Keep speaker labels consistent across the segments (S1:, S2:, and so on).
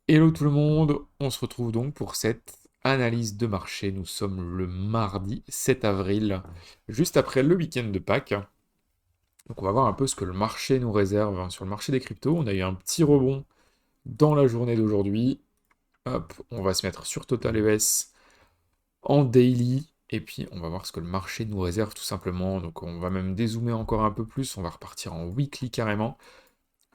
S1: Hello tout le monde, on se retrouve donc pour cette analyse de marché. Nous sommes le mardi 7 avril, juste après le week-end de Pâques. Donc on va voir un peu ce que le marché nous réserve hein, sur le marché des cryptos. On a eu un petit rebond dans la journée d'aujourd'hui. Hop, on va se mettre sur Total ES en daily. Et puis on va voir ce que le marché nous réserve tout simplement. Donc on va même dézoomer encore un peu plus. On va repartir en weekly carrément.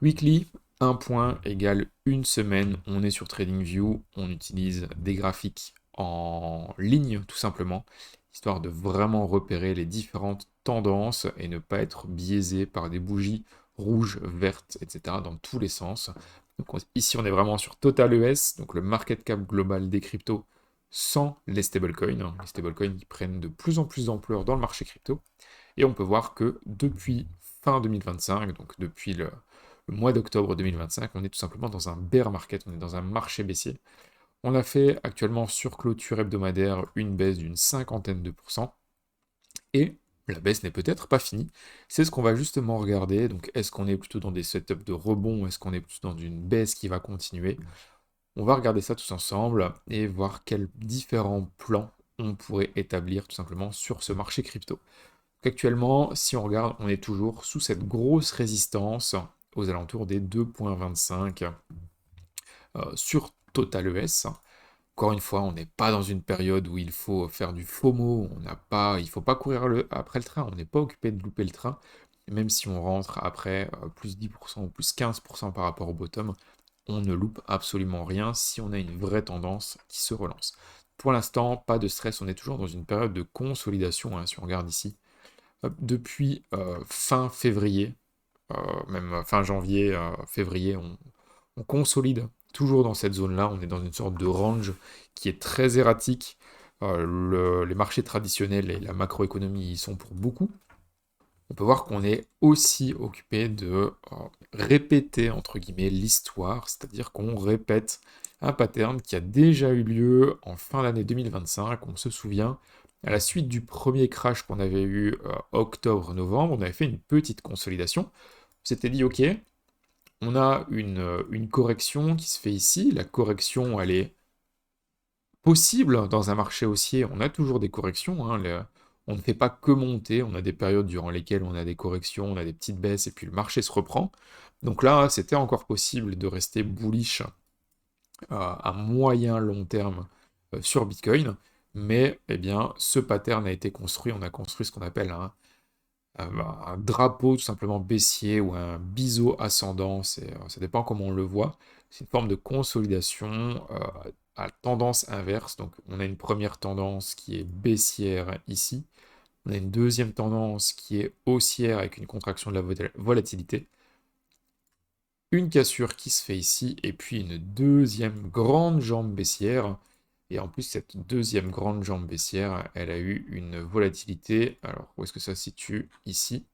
S1: Weekly, un point égale une semaine. On est sur TradingView, on utilise des graphiques en ligne tout simplement, histoire de vraiment repérer les différentes tendances et ne pas être biaisé par des bougies rouges, vertes, etc. dans tous les sens. Donc ici on est vraiment sur Total ES, donc le market cap global des cryptos sans les stablecoins. Les stablecoins qui prennent de plus en plus d'ampleur dans le marché crypto. Et on peut voir que depuis fin 2025, donc depuis le mois d'octobre 2025, on est tout simplement dans un bear market, on est dans un marché baissier. On a fait actuellement sur clôture hebdomadaire une baisse d'une cinquantaine de pourcents, et la baisse n'est peut-être pas finie. C'est ce qu'on va justement regarder. Donc est-ce qu'on est plutôt dans des setups de rebond, est-ce qu'on est plutôt dans une baisse qui va continuer? On va regarder ça tous ensemble et voir quels différents plans on pourrait établir tout simplement sur ce marché crypto. Actuellement, si on regarde, on est toujours sous cette grosse résistance aux alentours des 2,25 sur Total ES. Encore une fois, on n'est pas dans une période où il faut faire du FOMO, il ne faut pas courir après le train, on n'est pas occupé de louper le train, même si on rentre après plus 10% ou plus 15% par rapport au bottom, on ne loupe absolument rien si on a une vraie tendance qui se relance. Pour l'instant, pas de stress, on est toujours dans une période de consolidation, hein, si on regarde ici. Depuis fin février, même fin janvier, février, on consolide toujours dans cette zone-là. On est dans une sorte de range qui est très erratique. Les marchés traditionnels et la macroéconomie y sont pour beaucoup. On peut voir qu'on est aussi occupé de répéter, entre guillemets, l'histoire, c'est-à-dire qu'on répète un pattern qui a déjà eu lieu en fin d'année 2025. On se souvient, à la suite du premier crash qu'on avait eu octobre-novembre, on avait fait une petite consolidation. On s'était dit, ok, on a une correction qui se fait ici. La correction, elle est possible dans un marché haussier. On a toujours des corrections, hein, on ne fait pas que monter. On a des périodes durant lesquelles on a des corrections, on a des petites baisses, et puis le marché se reprend. Donc là, c'était encore possible de rester bullish à moyen long terme sur Bitcoin. Mais eh bien, ce pattern a été construit. On a construit ce qu'on appelle un drapeau tout simplement baissier ou un biseau ascendant, ça dépend comment on le voit. C'est une forme de consolidation à tendance inverse. Donc on a une première tendance qui est baissière ici. On a une deuxième tendance qui est haussière avec une contraction de la volatilité. Une cassure qui se fait ici, et puis une deuxième grande jambe baissière. Et en plus, cette deuxième grande jambe baissière, elle a eu une volatilité, alors où est-ce que ça se situe? Ici,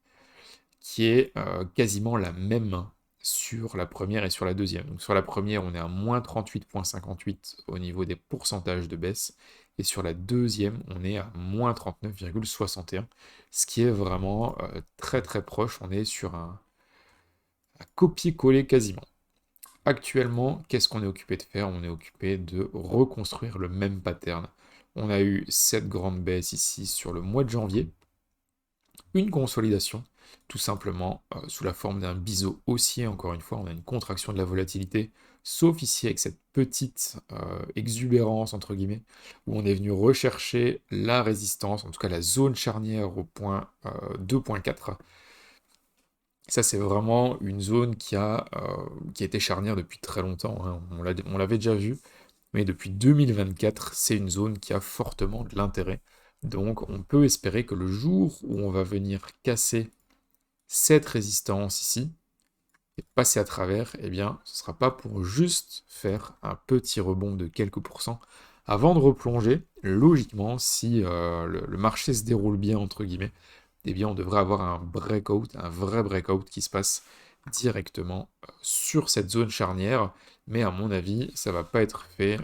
S1: qui est quasiment la même sur la première et sur la deuxième. Donc sur la première, on est à moins 38,58 au niveau des pourcentages de baisse, et sur la deuxième, on est à moins 39,61, ce qui est vraiment très très proche. On est sur un copier-coller quasiment. Actuellement, qu'est-ce qu'on est occupé de faire? On est occupé de reconstruire le même pattern. On a eu cette grande baisse ici sur le mois de janvier, une consolidation, tout simplement sous la forme d'un biseau haussier. Encore une fois, on a une contraction de la volatilité, sauf ici avec cette petite exubérance, entre guillemets, où on est venu rechercher la résistance, en tout cas la zone charnière au point 2.4. Ça, c'est vraiment une zone qui a été charnière depuis très longtemps, hein. On l'avait déjà vu, mais depuis 2024, c'est une zone qui a fortement de l'intérêt. Donc, on peut espérer que le jour où on va venir casser cette résistance ici, et passer à travers, eh bien, ce ne sera pas pour juste faire un petit rebond de quelques pourcents avant de replonger. Logiquement, si le marché se déroule bien, entre guillemets, eh bien, on devrait avoir un breakout, un vrai breakout qui se passe directement sur cette zone charnière. Mais à mon avis, ça ne va pas être fait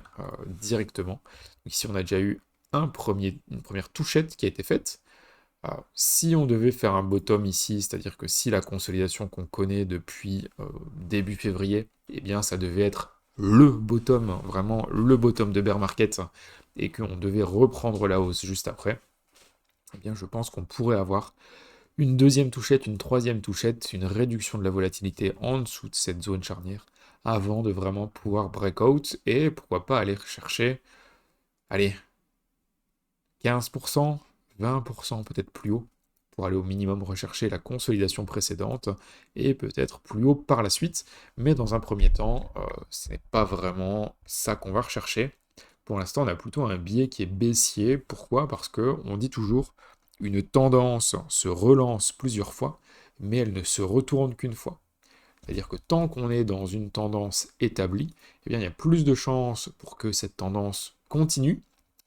S1: directement. Donc ici, on a déjà eu une première touchette qui a été faite. Si on devait faire un bottom ici, c'est-à-dire que si la consolidation qu'on connaît depuis début février, eh bien ça devait être le bottom, hein, vraiment le bottom de bear market, et qu'on devait reprendre la hausse juste après, eh bien je pense qu'on pourrait avoir une deuxième touchette, une troisième touchette, une réduction de la volatilité en dessous de cette zone charnière, avant de vraiment pouvoir breakout, et pourquoi pas aller chercher, allez, 15%, 20%, peut-être plus haut, pour aller au minimum rechercher la consolidation précédente, et peut-être plus haut par la suite, mais dans un premier temps, ce n'est pas vraiment ça qu'on va rechercher. Pour l'instant, on a plutôt un biais qui est baissier. Pourquoi? Parce que on dit toujours, une tendance se relance plusieurs fois, mais elle ne se retourne qu'une fois. C'est-à-dire que tant qu'on est dans une tendance établie, eh bien, il y a plus de chances pour que cette tendance continue,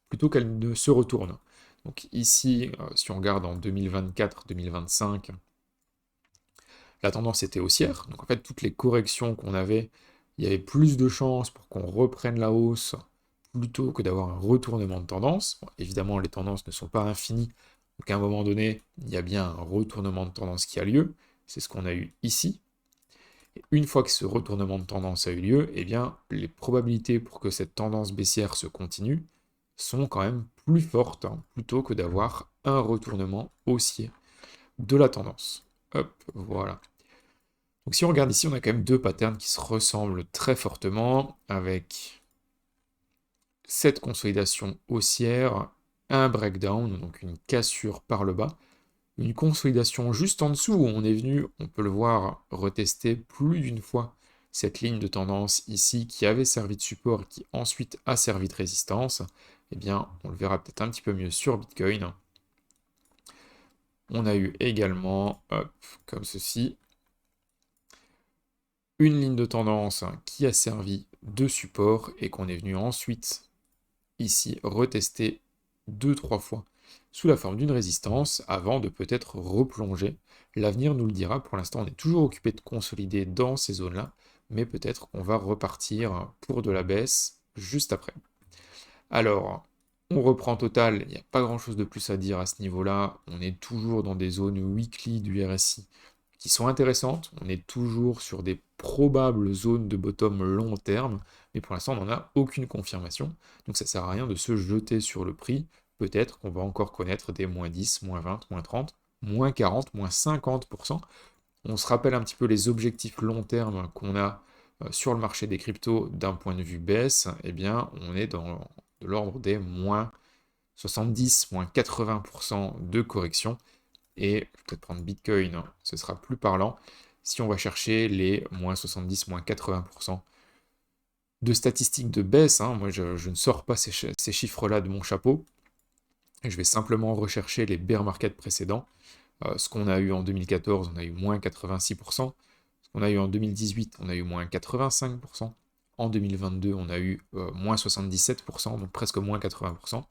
S1: plutôt qu'elle ne se retourne. Donc ici, si on regarde en 2024-2025, la tendance était haussière. Donc en fait, toutes les corrections qu'on avait, il y avait plus de chances pour qu'on reprenne la hausse plutôt que d'avoir un retournement de tendance. Bon, évidemment, les tendances ne sont pas infinies. Donc à un moment donné, il y a bien un retournement de tendance qui a lieu. C'est ce qu'on a eu ici. Et une fois que ce retournement de tendance a eu lieu, eh bien, les probabilités pour que cette tendance baissière se continue sont quand même plus fortes, hein, plutôt que d'avoir un retournement haussier de la tendance. Hop, voilà. Donc si on regarde ici, on a quand même deux patterns qui se ressemblent très fortement, avec cette consolidation haussière, un breakdown, donc une cassure par le bas, une consolidation juste en dessous où on est venu, on peut le voir, retester plus d'une fois cette ligne de tendance ici qui avait servi de support et qui ensuite a servi de résistance. Eh bien, on le verra peut-être un petit peu mieux sur Bitcoin. On a eu également, hop, comme ceci, une ligne de tendance qui a servi de support et qu'on est venu ensuite ici retester 2-3 fois sous la forme d'une résistance avant de peut-être replonger. L'avenir nous le dira, pour l'instant on est toujours occupé de consolider dans ces zones-là, mais peut-être qu'on va repartir pour de la baisse juste après. Alors, on reprend total, il n'y a pas grand-chose de plus à dire à ce niveau-là, on est toujours dans des zones weekly du RSI qui sont intéressantes, on est toujours sur des probables zones de bottom long terme, mais pour l'instant on n'en a aucune confirmation, donc ça sert à rien de se jeter sur le prix, peut-être qu'on va encore connaître des moins 10, moins 20, moins 30, moins 40, moins 50%. On se rappelle un petit peu les objectifs long terme qu'on a sur le marché des cryptos d'un point de vue baisse, eh bien on est dans de l'ordre des moins 70, moins 80% de correction. Et je vais peut-être prendre Bitcoin, hein, ce sera plus parlant. Si on va chercher les moins 70, moins 80% de statistiques de baisse, hein, moi je ne sors pas ces chiffres-là de mon chapeau. Je vais simplement rechercher les bear markets précédents. Ce qu'on a eu en 2014, on a eu moins 86%. Ce qu'on a eu en 2018, on a eu moins 85%. En 2022, on a eu moins 77%, donc presque moins 80%. Donc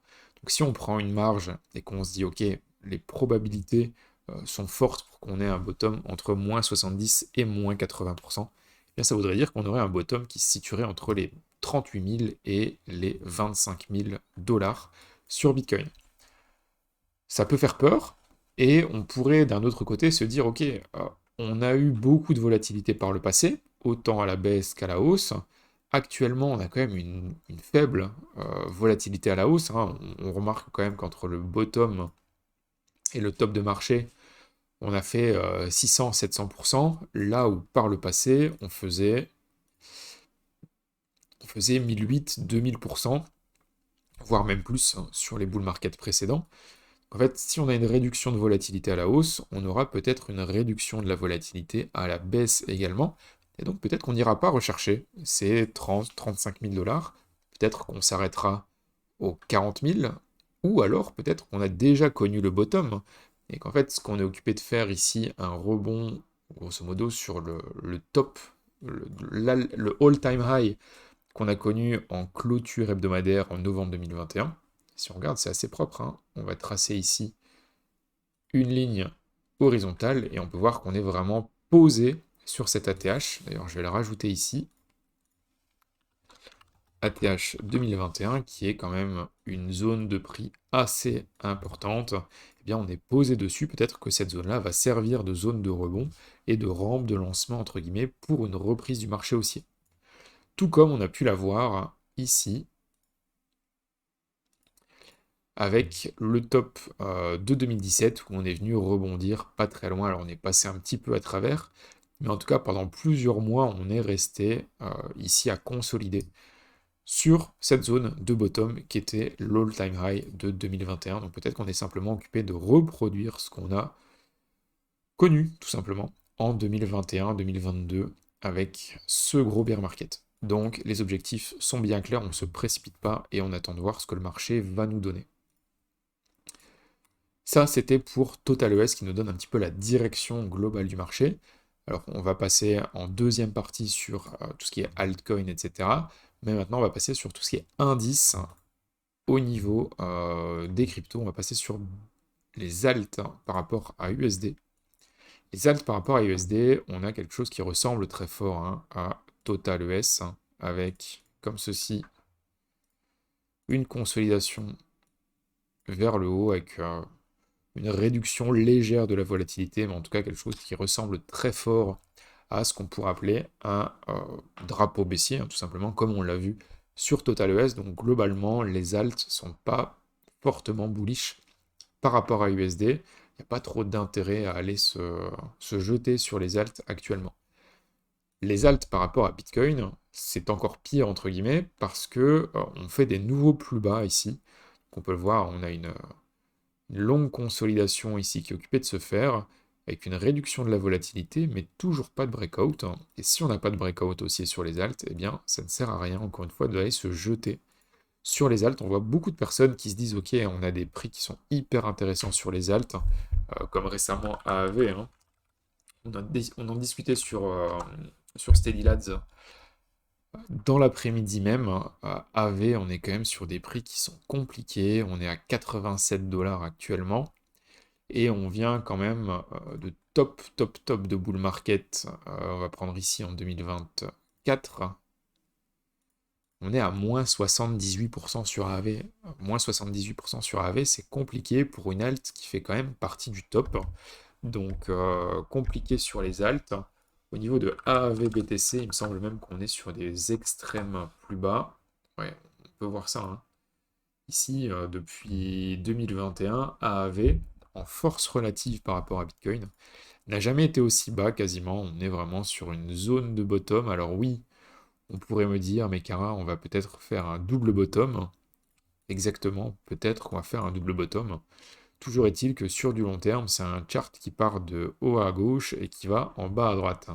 S1: si on prend une marge et qu'on se dit, ok, les probabilités sont fortes pour qu'on ait un bottom entre moins 70 et moins 80%, eh bien ça voudrait dire qu'on aurait un bottom qui se situerait entre les 38 000 et les 25 000 dollars sur Bitcoin. Ça peut faire peur, et on pourrait d'un autre côté se dire, ok, on a eu beaucoup de volatilité par le passé, autant à la baisse qu'à la hausse. Actuellement, on a quand même une faible volatilité à la hausse, hein. On remarque quand même qu'entre le bottom et le top de marché, on a fait 600-700%, là où par le passé, on faisait 1800-2000%, voire même plus hein, sur les bull market précédents. En fait, si on a une réduction de volatilité à la hausse, on aura peut-être une réduction de la volatilité à la baisse également. Et donc peut-être qu'on n'ira pas rechercher ces 30-35 000 dollars. Peut-être qu'on s'arrêtera aux 40 000. Ou alors peut-être qu'on a déjà connu le bottom. Et qu'en fait, ce qu'on est occupé de faire ici, un rebond, grosso modo, sur le top, le all-time high qu'on a connu en clôture hebdomadaire en novembre 2021. Si on regarde, c'est assez propre, hein. On va tracer ici une ligne horizontale et on peut voir qu'on est vraiment posé sur cette ATH. D'ailleurs, je vais la rajouter ici. ATH 2021 qui est quand même une zone de prix assez importante eh bien on est posé dessus, peut-être que cette zone-là va servir de zone de rebond et de rampe de lancement, entre guillemets, pour une reprise du marché haussier. Tout comme on a pu la voir ici, avec le top de 2017, où on est venu rebondir pas très loin, alors on est passé un petit peu à travers, mais en tout cas pendant plusieurs mois, on est resté ici à consolider sur cette zone de bottom qui était l'all-time high de 2021. Donc peut-être qu'on est simplement occupé de reproduire ce qu'on a connu, tout simplement, en 2021-2022, avec ce gros bear market. Donc les objectifs sont bien clairs, on ne se précipite pas et on attend de voir ce que le marché va nous donner. Ça, c'était pour Total ES qui nous donne un petit peu la direction globale du marché. Alors, on va passer en deuxième partie sur tout ce qui est altcoin, etc. Mais maintenant, on va passer sur tout ce qui est indice au niveau des cryptos. On va passer sur les alts par rapport à USD. Les alts par rapport à USD, on a quelque chose qui ressemble très fort à Total ES, avec, comme ceci, une consolidation vers le haut avec une réduction légère de la volatilité, mais en tout cas quelque chose qui ressemble très fort à ce qu'on pourrait appeler un drapeau baissier, tout simplement, comme on l'a vu sur Total ES. Donc globalement, les alts sont pas fortement bullish par rapport à USD. Il n'y a pas trop d'intérêt à aller se jeter sur les alts actuellement. Les alts par rapport à Bitcoin, c'est encore pire entre guillemets parce que on fait des nouveaux plus bas ici. On peut le voir, on a une longue consolidation ici qui est occupée de se faire, avec une réduction de la volatilité, mais toujours pas de breakout. Et si on n'a pas de breakout aussi sur les alts, eh bien ça ne sert à rien, encore une fois, d'aller se jeter sur les alts. On voit beaucoup de personnes qui se disent, ok, on a des prix qui sont hyper intéressants sur les alts, comme récemment AAV, hein. On en discutait sur Steady Lads dans l'après-midi même. AV, on est quand même sur des prix qui sont compliqués. On est à 87 $ actuellement. Et on vient quand même de top de bull market. On va prendre ici en 2024. On est à moins 78% sur AV. Moins 78% sur AV, c'est compliqué pour une alt qui fait quand même partie du top. Donc compliqué sur les alts. Au niveau de AAV BTC, il me semble même qu'on est sur des extrêmes plus bas. Ouais, on peut voir ça, hein. Ici, depuis 2021, AAV, en force relative par rapport à Bitcoin, n'a jamais été aussi bas quasiment. On est vraiment sur une zone de bottom. Alors oui, on pourrait me dire, mais Cara, on va peut-être faire un double bottom. Exactement, peut-être qu'on va faire un double bottom. Toujours est-il que sur du long terme, c'est un chart qui part de haut à gauche et qui va en bas à droite.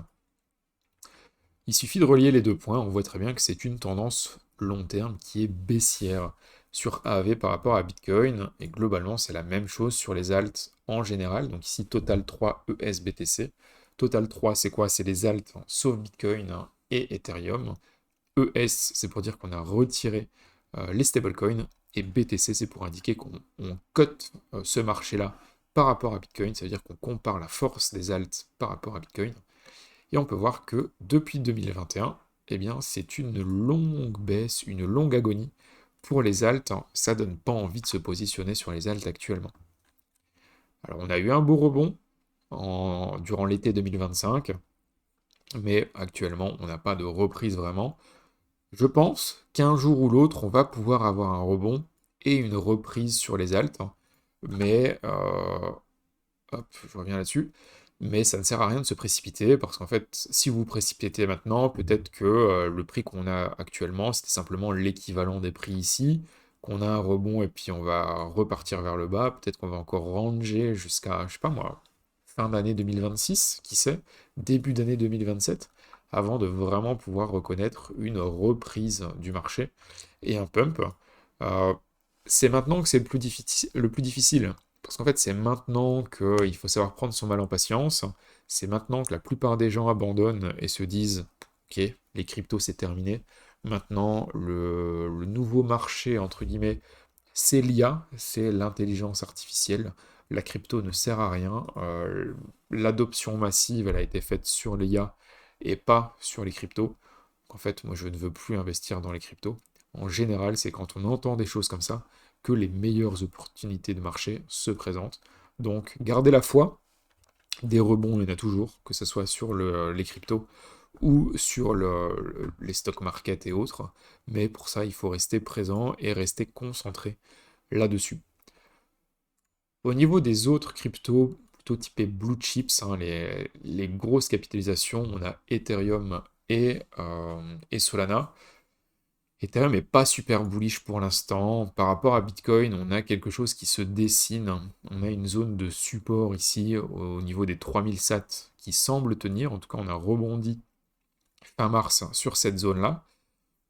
S1: Il suffit de relier les deux points, on voit très bien que c'est une tendance long terme qui est baissière sur AAV par rapport à Bitcoin, et globalement c'est la même chose sur les alts en général. Donc ici Total 3 ESBTC. Total 3 c'est quoi? C'est les alts sauf Bitcoin et Ethereum. ES c'est pour dire qu'on a retiré les stablecoins, et BTC c'est pour indiquer qu'on cote ce marché-là par rapport à Bitcoin, ça veut dire qu'on compare la force des alts par rapport à Bitcoin. Et on peut voir que depuis 2021, eh bien, c'est une longue baisse, une longue agonie pour les alts. Ça donne pas envie de se positionner sur les alts actuellement. Alors, on a eu un beau rebond durant l'été 2025, mais actuellement, on n'a pas de reprise vraiment. Je pense qu'un jour ou l'autre, on va pouvoir avoir un rebond et une reprise sur les alts, mais hop, je reviens là-dessus. Mais ça ne sert à rien de se précipiter, parce qu'en fait, si vous vous précipitez maintenant, peut-être que le prix qu'on a actuellement, c'était simplement l'équivalent des prix ici, qu'on a un rebond et puis on va repartir vers le bas. Peut-être qu'on va encore ranger jusqu'à, je sais pas moi, fin d'année 2026, qui sait, début d'année 2027, avant de vraiment pouvoir reconnaître une reprise du marché et un pump. Euh, c'est maintenant que c'est le plus difficile. Parce qu'en fait, c'est maintenant qu'il faut savoir prendre son mal en patience. C'est maintenant que la plupart des gens abandonnent et se disent, ok, les cryptos c'est terminé. Maintenant, le nouveau marché, entre guillemets, c'est l'IA, c'est l'intelligence artificielle. La crypto ne sert à rien. L'adoption massive, elle a été faite sur l'IA et pas sur les cryptos. En fait, moi, je ne veux plus investir dans les cryptos. En général, c'est quand on entend des choses comme ça que les meilleures opportunités de marché se présentent. Donc, gardez la foi. Des rebonds, il y en a toujours, que ce soit sur les cryptos ou sur les stock market et autres. Mais pour ça, il faut rester présent et rester concentré là-dessus. Au niveau des autres cryptos, plutôt typés blue chips, hein, les grosses capitalisations, on a Ethereum et Solana. Ethereum n'est pas super bullish pour l'instant. Par rapport à Bitcoin, on a quelque chose qui se dessine. On a une zone de support ici au niveau des 3000 sats qui semble tenir. En tout cas, on a rebondi fin mars sur cette zone-là.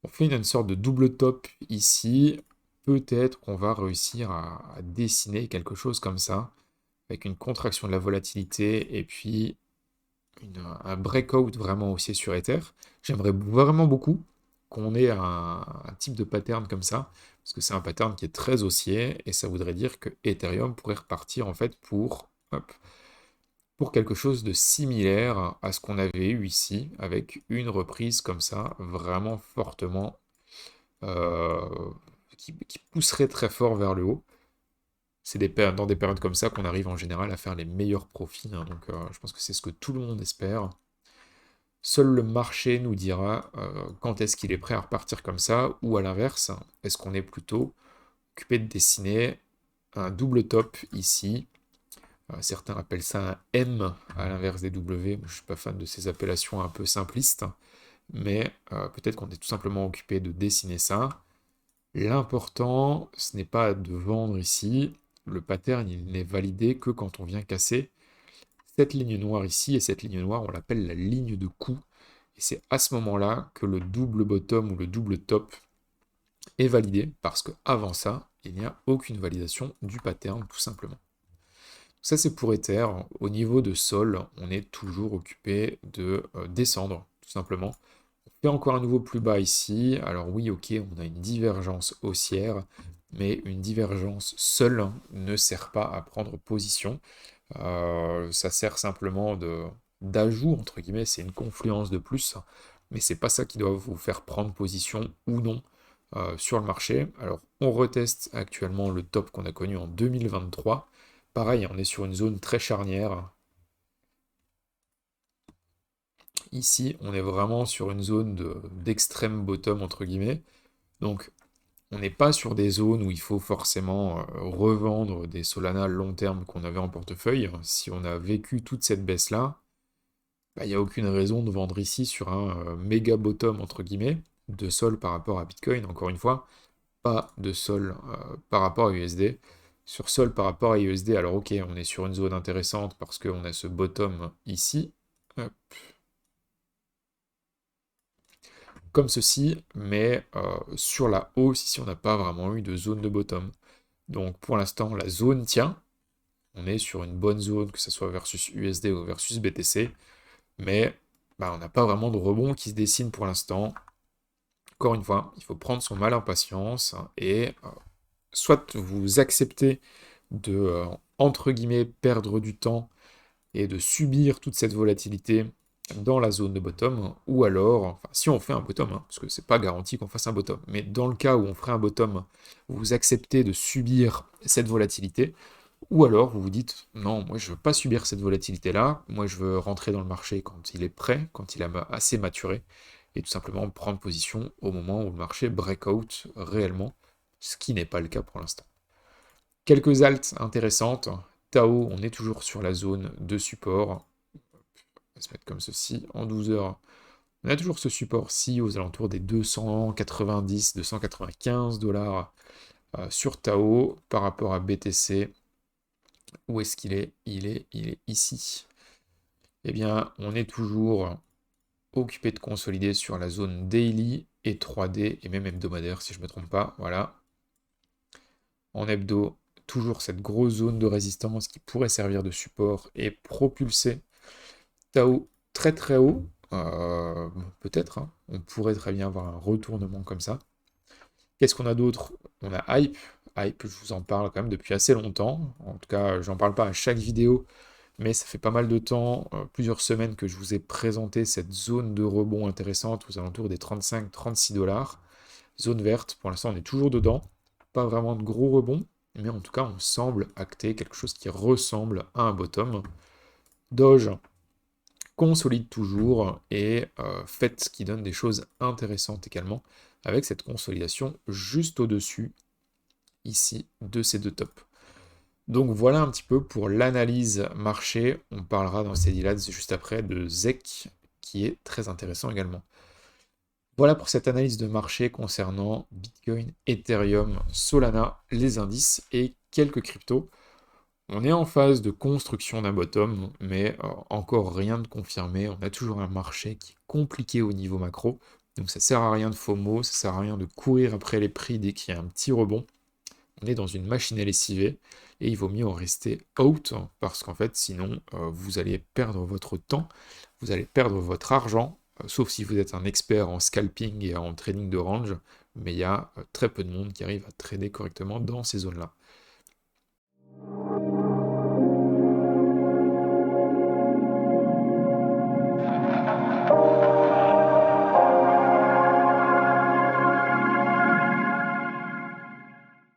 S1: On fait une sorte de double top ici. Peut-être qu'on va réussir à dessiner quelque chose comme ça, avec une contraction de la volatilité et puis un breakout vraiment haussier sur Ether. J'aimerais vraiment beaucoup qu'on ait un type de pattern comme ça, parce que c'est un pattern qui est très haussier, et ça voudrait dire que Ethereum pourrait repartir en fait pour quelque chose de similaire à ce qu'on avait eu ici, avec une reprise comme ça, vraiment fortement, euh, qui pousserait très fort vers le haut. C'est dans des périodes comme ça qu'on arrive en général à faire les meilleurs profits, hein, donc je pense que c'est ce que tout le monde espère. Seul le marché nous dira quand est-ce qu'il est prêt à repartir comme ça, ou à l'inverse, est-ce qu'on est plutôt occupé de dessiner un double top ici. Certains appellent ça un M à l'inverse des W. Moi, je ne suis pas fan de ces appellations un peu simplistes, mais peut-être qu'on est tout simplement occupé de dessiner ça. L'important, ce n'est pas de vendre ici. Le pattern, il n'est validé que quand on vient casser cette ligne noire ici, et cette ligne noire, on l'appelle la ligne de coup. Et c'est à ce moment-là que le double bottom ou le double top est validé, parce qu'avant ça, il n'y a aucune validation du pattern, tout simplement. Ça, c'est pour Ether. Au niveau de Sol, on est toujours occupé de descendre, tout simplement. On fait encore un nouveau plus bas ici. Alors oui, ok, on a une divergence haussière, mais une divergence seule ne sert pas à prendre position. Ça sert simplement d'ajout, entre guillemets, c'est une confluence de plus, mais c'est pas ça qui doit vous faire prendre position ou non sur le marché. Alors, on reteste actuellement le top qu'on a connu en 2023. Pareil, on est sur une zone très charnière. Ici, on est vraiment sur une zone d'extrême bottom, entre guillemets. Donc, on n'est pas sur des zones où il faut forcément revendre des Solana long terme qu'on avait en portefeuille. Si on a vécu toute cette baisse-là, il n'y a aucune raison de vendre ici sur un méga bottom, entre guillemets, de sol par rapport à Bitcoin, encore une fois, pas de sol par rapport à USD. Sur sol par rapport à USD, alors ok, on est sur une zone intéressante parce qu'on a ce bottom ici, hop, comme ceci, mais sur la hausse, ici, on n'a pas vraiment eu de zone de bottom. Donc pour l'instant, la zone tient. On est sur une bonne zone, que ce soit versus USD ou versus BTC, mais on n'a pas vraiment de rebond qui se dessine pour l'instant. Encore une fois, il faut prendre son mal en patience et soit vous acceptez de, entre guillemets, perdre du temps et de subir toute cette volatilité dans la zone de bottom, ou alors, enfin, si on fait un bottom, hein, parce que c'est pas garanti qu'on fasse un bottom, mais dans le cas où on ferait un bottom, vous acceptez de subir cette volatilité, ou alors vous vous dites, non, moi je veux pas subir cette volatilité-là, moi je veux rentrer dans le marché quand il est prêt, quand il a assez maturé, et tout simplement prendre position au moment où le marché breakout réellement, ce qui n'est pas le cas pour l'instant. Quelques alts intéressantes. Tao, on est toujours sur la zone de support. On va se mettre comme ceci en 12 heures. On a toujours ce support-ci aux alentours des 290, 295 dollars sur Tao par rapport à BTC. Où est-ce qu'il est? Il est ici. Eh bien, on est toujours occupé de consolider sur la zone daily et 3D et même hebdomadaire si je ne me trompe pas. Voilà. En hebdo, toujours cette grosse zone de résistance qui pourrait servir de support et propulser Tao très très haut. Peut-être, hein. On pourrait très bien avoir un retournement comme ça. Qu'est-ce qu'on a d'autre? On a Hype. Hype, je vous en parle quand même depuis assez longtemps. En tout cas, j'en parle pas à chaque vidéo, mais ça fait pas mal de temps, plusieurs semaines que je vous ai présenté cette zone de rebond intéressante aux alentours des 35-36 dollars. Zone verte, pour l'instant on est toujours dedans. pas vraiment de gros rebonds, mais en tout cas, on semble acter quelque chose qui ressemble à un bottom. Doge consolide toujours et fait ce qui donne des choses intéressantes également, avec cette consolidation juste au-dessus, ici, de ces deux tops. Donc voilà un petit peu pour l'analyse marché. On parlera dans ces Lads juste après de ZEC, qui est très intéressant également. Voilà pour cette analyse de marché concernant Bitcoin, Ethereum, Solana, les indices et quelques cryptos. On est en phase de construction d'un bottom, mais encore rien de confirmé. On a toujours un marché qui est compliqué au niveau macro. Donc ça sert à rien de FOMO, ça sert à rien de courir après les prix dès qu'il y a un petit rebond. On est dans une machine à lessiver et il vaut mieux en rester out parce qu'en fait sinon vous allez perdre votre temps, vous allez perdre votre argent, sauf si vous êtes un expert en scalping et en trading de range, mais il y a très peu de monde qui arrive à trader correctement dans ces zones-là.